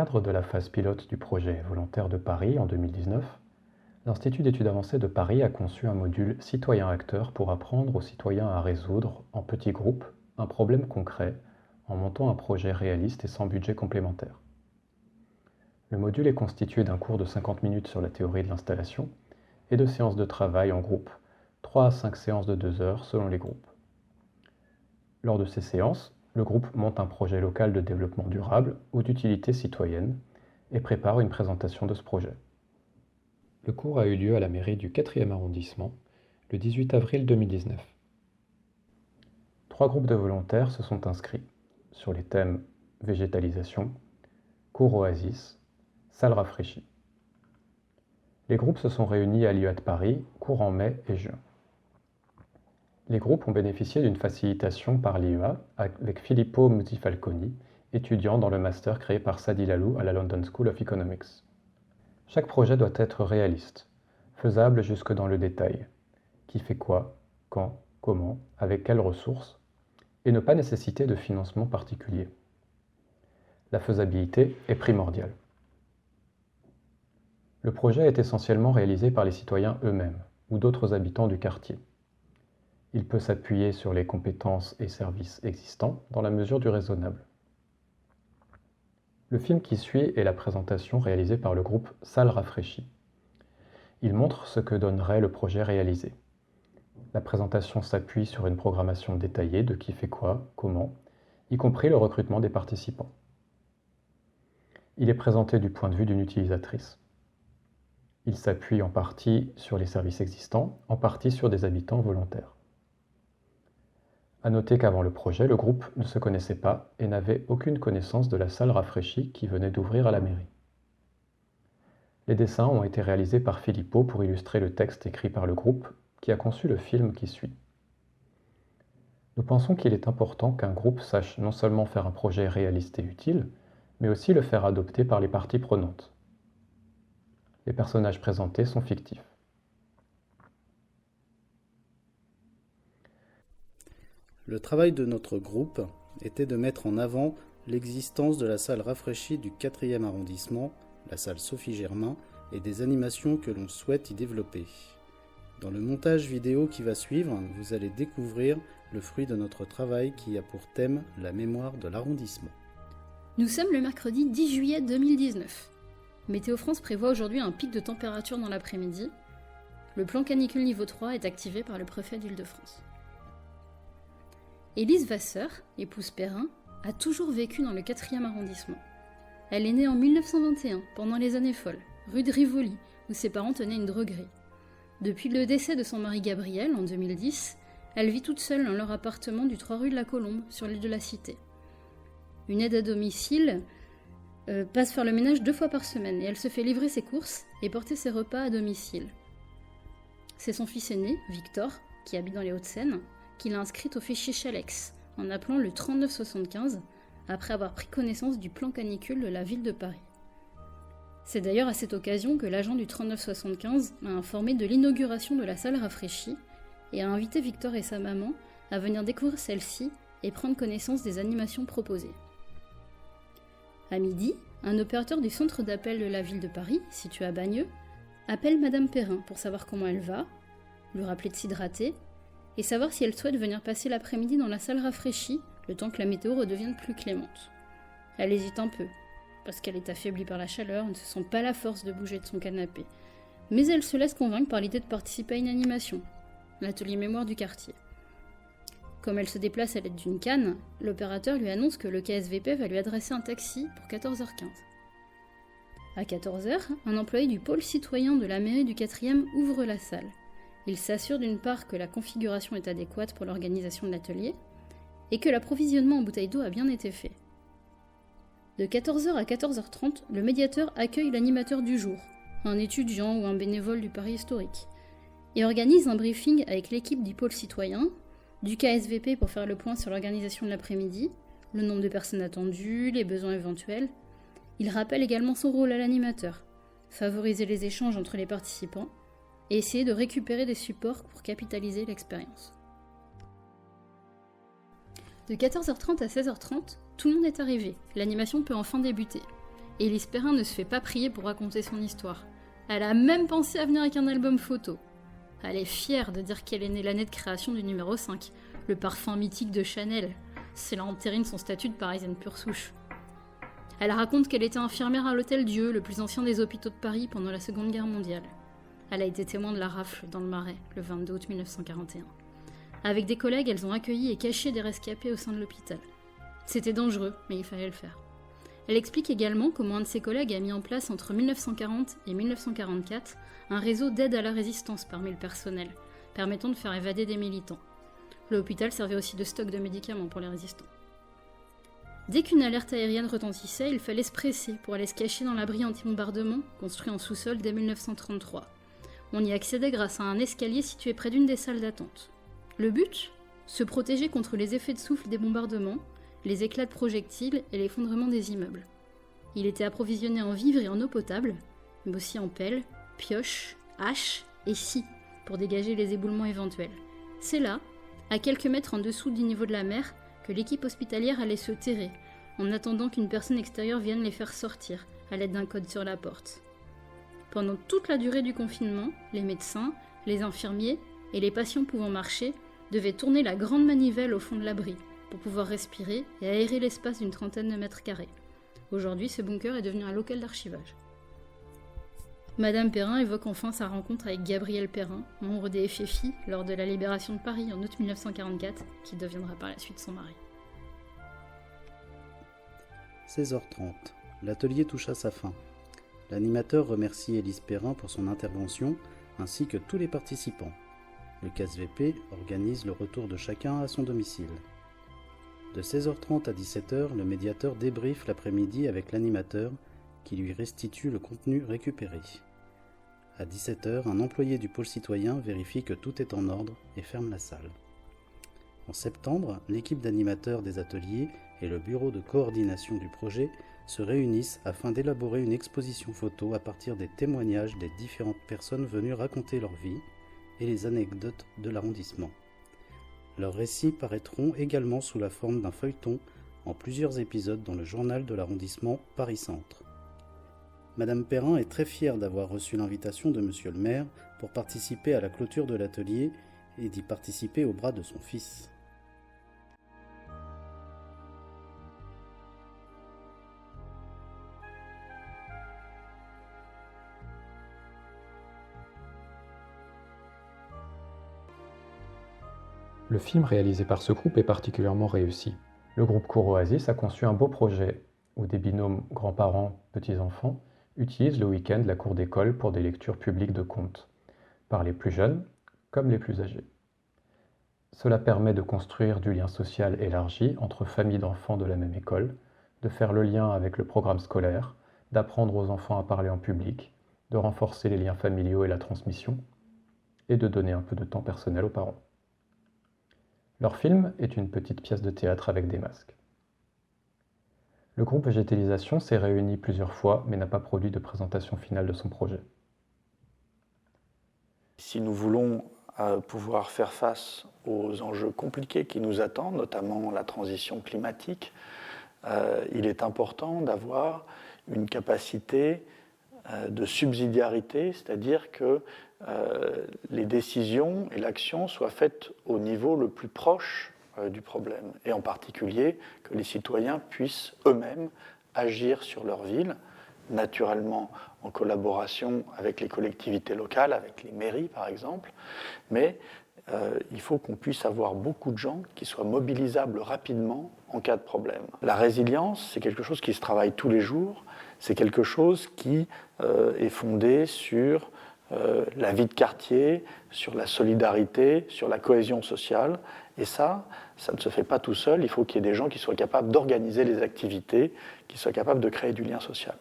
cadre de la phase pilote du projet Volontaires de Paris en 2019, l'Institut d'études avancées de Paris a conçu un module citoyen-acteur pour apprendre aux citoyens à résoudre, en petits groupes, un problème concret en montant un projet réaliste et sans budget complémentaire. Le module est constitué d'un cours de 50 minutes sur la théorie de l'installation et de séances de travail en groupe, 3 à 5 séances de 2 heures selon les groupes. Lors de ces séances, le groupe monte un projet local de développement durable ou d'utilité citoyenne et prépare une présentation de ce projet. Le cours a eu lieu à la mairie du 4e arrondissement le 18 avril 2019. 3 groupes de volontaires se sont inscrits sur les thèmes végétalisation, cours oasis, salle rafraîchie. Les groupes se sont réunis à l'IUA de Paris, courant mai et juin. Les groupes ont bénéficié d'une facilitation par l'IUA avec Filippo Muzzifalconi, étudiant dans le master créé par Sadi Lalou à la London School of Economics. Chaque projet doit être réaliste, faisable jusque dans le détail. Qui fait quoi, quand, comment, avec quelles ressources, et ne pas nécessiter de financement particulier. La faisabilité est primordiale. Le projet est essentiellement réalisé par les citoyens eux-mêmes ou d'autres habitants du quartier. Il peut s'appuyer sur les compétences et services existants dans la mesure du raisonnable. Le film qui suit est la présentation réalisée par le groupe Salle Rafraîchie. Il montre ce que donnerait le projet réalisé. La présentation s'appuie sur une programmation détaillée de qui fait quoi, comment, y compris le recrutement des participants. Il est présenté du point de vue d'une utilisatrice. Il s'appuie en partie sur les services existants, en partie sur des habitants volontaires. À noter qu'avant le projet, le groupe ne se connaissait pas et n'avait aucune connaissance de la salle rafraîchie qui venait d'ouvrir à la mairie. Les dessins ont été réalisés par Filippo pour illustrer le texte écrit par le groupe qui a conçu le film qui suit. Nous pensons qu'il est important qu'un groupe sache non seulement faire un projet réaliste et utile, mais aussi le faire adopter par les parties prenantes. Les personnages présentés sont fictifs. Le travail de notre groupe était de mettre en avant l'existence de la salle rafraîchie du 4e arrondissement, la salle Sophie Germain, et des animations que l'on souhaite y développer. Dans le montage vidéo qui va suivre, vous allez découvrir le fruit de notre travail qui a pour thème la mémoire de l'arrondissement. Nous sommes le mercredi 10 juillet 2019. Météo France prévoit aujourd'hui un pic de température dans l'après-midi. Le plan canicule niveau 3 est activé par le préfet d'Île-de-France. Élise Vasseur, épouse Perrin, a toujours vécu dans le 4e arrondissement. Elle est née en 1921, pendant les années folles, rue de Rivoli, où ses parents tenaient une droguerie. Depuis le décès de son mari Gabriel, en 2010, elle vit toute seule dans leur appartement du 3 rue de la Colombe, sur l'île de la Cité. Une aide à domicile passe faire le ménage 2 fois par semaine et elle se fait livrer ses courses et porter ses repas à domicile. C'est son fils aîné, Victor, qui habite dans les Hauts-de-Seine, qui l'a inscrite au fichier Chalex, en appelant le 3975, après avoir pris connaissance du plan canicule de la ville de Paris. C'est d'ailleurs à cette occasion que l'agent du 3975 m'a informé de l'inauguration de la salle rafraîchie et a invité Victor et sa maman à venir découvrir celle-ci et prendre connaissance des animations proposées. À midi, un opérateur du centre d'appel de la ville de Paris, situé à Bagneux, appelle Madame Perrin pour savoir comment elle va, lui rappeler de s'hydrater et savoir si elle souhaite venir passer l'après-midi dans la salle rafraîchie, le temps que la météo redevienne plus clémente. Elle hésite un peu, parce qu'elle est affaiblie par la chaleur et ne se sent pas la force de bouger de son canapé. Mais elle se laisse convaincre par l'idée de participer à une animation, l'atelier mémoire du quartier. Comme elle se déplace à l'aide d'une canne, l'opérateur lui annonce que le KSVP va lui adresser un taxi pour 14h15. À 14h, un employé du pôle citoyen de la mairie du 4e ouvre la salle. Il s'assure d'une part que la configuration est adéquate pour l'organisation de l'atelier et que l'approvisionnement en bouteilles d'eau a bien été fait. De 14h à 14h30, le médiateur accueille l'animateur du jour, un étudiant ou un bénévole du Paris historique, et organise un briefing avec l'équipe du pôle citoyen, du KSVP pour faire le point sur l'organisation de l'après-midi, le nombre de personnes attendues, les besoins éventuels. Il rappelle également son rôle à l'animateur, favoriser les échanges entre les participants et essayer de récupérer des supports pour capitaliser l'expérience. De 14h30 à 16h30, tout le monde est arrivé, l'animation peut enfin débuter. Élise Perrin ne se fait pas prier pour raconter son histoire. Elle a même pensé à venir avec un album photo. Elle est fière de dire qu'elle est née l'année de création du numéro 5, le parfum mythique de Chanel. Cela entérine son statut de parisienne pure souche. Elle raconte qu'elle était infirmière à l'Hôtel Dieu, le plus ancien des hôpitaux de Paris pendant la Seconde Guerre mondiale. Elle a été témoin de la rafle dans le Marais, le 22 août 1941. Avec des collègues, elles ont accueilli et caché des rescapés au sein de l'hôpital. C'était dangereux, mais il fallait le faire. Elle explique également comment un de ses collègues a mis en place entre 1940 et 1944 un réseau d'aide à la résistance parmi le personnel, permettant de faire évader des militants. L'hôpital servait aussi de stock de médicaments pour les résistants. Dès qu'une alerte aérienne retentissait, il fallait se presser pour aller se cacher dans l'abri anti-bombardement construit en sous-sol dès 1933. On y accédait grâce à un escalier situé près d'une des salles d'attente. Le but ? Se protéger contre les effets de souffle des bombardements, les éclats de projectiles et l'effondrement des immeubles. Il était approvisionné en vivres et en eau potable, mais aussi en pelles, pioches, haches et scies pour dégager les éboulements éventuels. C'est là, à quelques mètres en dessous du niveau de la mer, que l'équipe hospitalière allait se terrer, en attendant qu'une personne extérieure vienne les faire sortir, à l'aide d'un code sur la porte. Pendant toute la durée du confinement, les médecins, les infirmiers et les patients pouvant marcher devaient tourner la grande manivelle au fond de l'abri, pour pouvoir respirer et aérer l'espace d'une trentaine de mètres carrés. Aujourd'hui, ce bunker est devenu un local d'archivage. Madame Perrin évoque enfin sa rencontre avec Gabriel Perrin, membre des FFI, lors de la libération de Paris en août 1944, qui deviendra par la suite son mari. 16h30. L'atelier touche à sa fin. L'animateur remercie Élise Perrin pour son intervention, ainsi que tous les participants. Le CASVP organise le retour de chacun à son domicile. De 16h30 à 17h, le médiateur débriefe l'après-midi avec l'animateur qui lui restitue le contenu récupéré. À 17h, un employé du pôle citoyen vérifie que tout est en ordre et ferme la salle. En septembre, l'équipe d'animateurs des ateliers et le bureau de coordination du projet se réunissent afin d'élaborer une exposition photo à partir des témoignages des différentes personnes venues raconter leur vie et les anecdotes de l'arrondissement. Leurs récits paraîtront également sous la forme d'un feuilleton en plusieurs épisodes dans le journal de l'arrondissement Paris-Centre. Madame Perrin est très fière d'avoir reçu l'invitation de Monsieur le maire pour participer à la clôture de l'atelier et d'y participer au bras de son fils. Le film réalisé par ce groupe est particulièrement réussi. Le groupe Cours Oasis a conçu un beau projet où des binômes grands-parents-petits-enfants utilisent le week-end la cour d'école pour des lectures publiques de contes, par les plus jeunes comme les plus âgés. Cela permet de construire du lien social élargi entre familles d'enfants de la même école, de faire le lien avec le programme scolaire, d'apprendre aux enfants à parler en public, de renforcer les liens familiaux et la transmission, et de donner un peu de temps personnel aux parents. Leur film est une petite pièce de théâtre avec des masques. Le groupe Végétalisation s'est réuni plusieurs fois mais n'a pas produit de présentation finale de son projet. Si nous voulons pouvoir faire face aux enjeux compliqués qui nous attendent, notamment la transition climatique, il est important d'avoir une capacité de subsidiarité, c'est-à-dire que les décisions et l'action soient faites au niveau le plus proche du problème, et en particulier que les citoyens puissent eux-mêmes agir sur leur ville, naturellement en collaboration avec les collectivités locales, avec les mairies par exemple, mais il faut qu'on puisse avoir beaucoup de gens qui soient mobilisables rapidement en cas de problème. La résilience, c'est quelque chose qui se travaille tous les jours, c'est quelque chose qui est fondé sur la vie de quartier, sur la solidarité, sur la cohésion sociale. Et ça ne se fait pas tout seul. Il faut qu'il y ait des gens qui soient capables d'organiser les activités, qui soient capables de créer du lien social.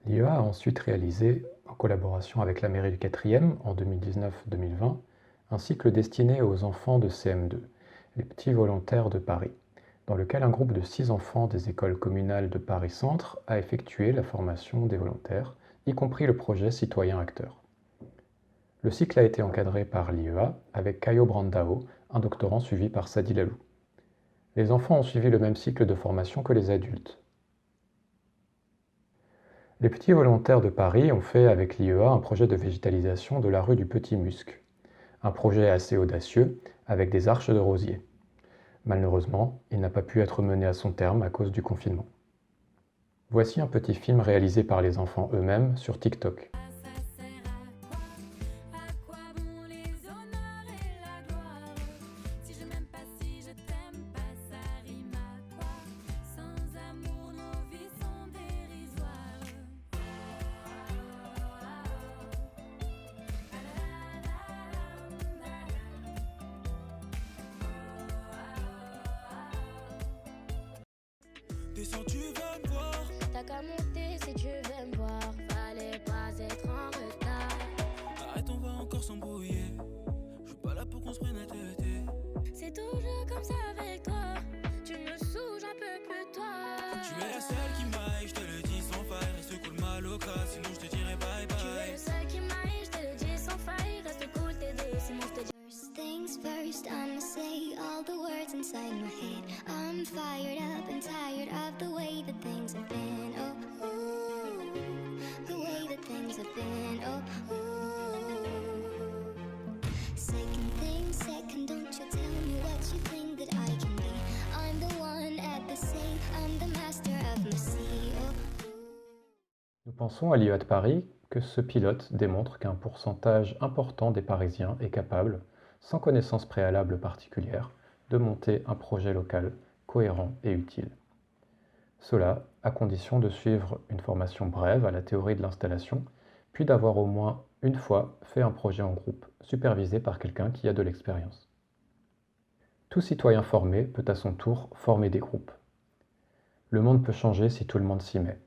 L'IEA a ensuite réalisé, en collaboration avec la mairie du 4e en 2019-2020, un cycle destiné aux enfants de CM2, les petits volontaires de Paris, dans lequel un groupe de 6 enfants des écoles communales de Paris-Centre a effectué la formation des volontaires, y compris le projet Citoyen Acteur. Le cycle a été encadré par l'IEA avec Caio Brandao, un doctorant suivi par Sadi Lalou. Les enfants ont suivi le même cycle de formation que les adultes. Les petits volontaires de Paris ont fait avec l'IEA un projet de végétalisation de la rue du Petit Musc. Un projet assez audacieux, avec des arches de rosiers. Malheureusement, il n'a pas pu être mené à son terme à cause du confinement. Voici un petit film réalisé par les enfants eux-mêmes sur TikTok. Descends, tu vas me voir. T'as qu'à monter si tu veux me voir. Fallait pas être en retard. Arrête, on va encore s'embrouiller. Je suis pas là pour qu'on se prenne la tête. C'est toujours comme ça avec toi. Tu me saoules, j'en peux plus de toi. Tu es la seule qui m'aille, je te le dis sans faille. Reste cool, mal au cas, sinon je te dirai bye bye. Tu es le seul qui m'aille, je te le dis sans faille. Reste cool, t'es deux, sinon je te dis. First things first, I'ma say all the words inside my head. I'm fired up and tired of the way that things have been. Oh, ooh, the way that things have been. Oh, ooh. Second thing, second, don't you tell me what you think that I can be. I'm the one at the same, I'm the master of my sea. Oh, Nous pensons à l'IEA de Paris que ce pilote démontre qu'un pourcentage important des Parisiens est capable, sans connaissance préalable particulière, de monter un projet local cohérent et utile. Cela à condition de suivre une formation brève à la théorie de l'installation, puis d'avoir au moins une fois fait un projet en groupe, supervisé par quelqu'un qui a de l'expérience. Tout citoyen formé peut à son tour former des groupes. Le monde peut changer si tout le monde s'y met.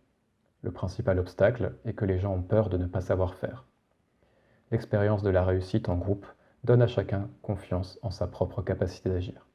Le principal obstacle est que les gens ont peur de ne pas savoir faire. L'expérience de la réussite en groupe donne à chacun confiance en sa propre capacité d'agir.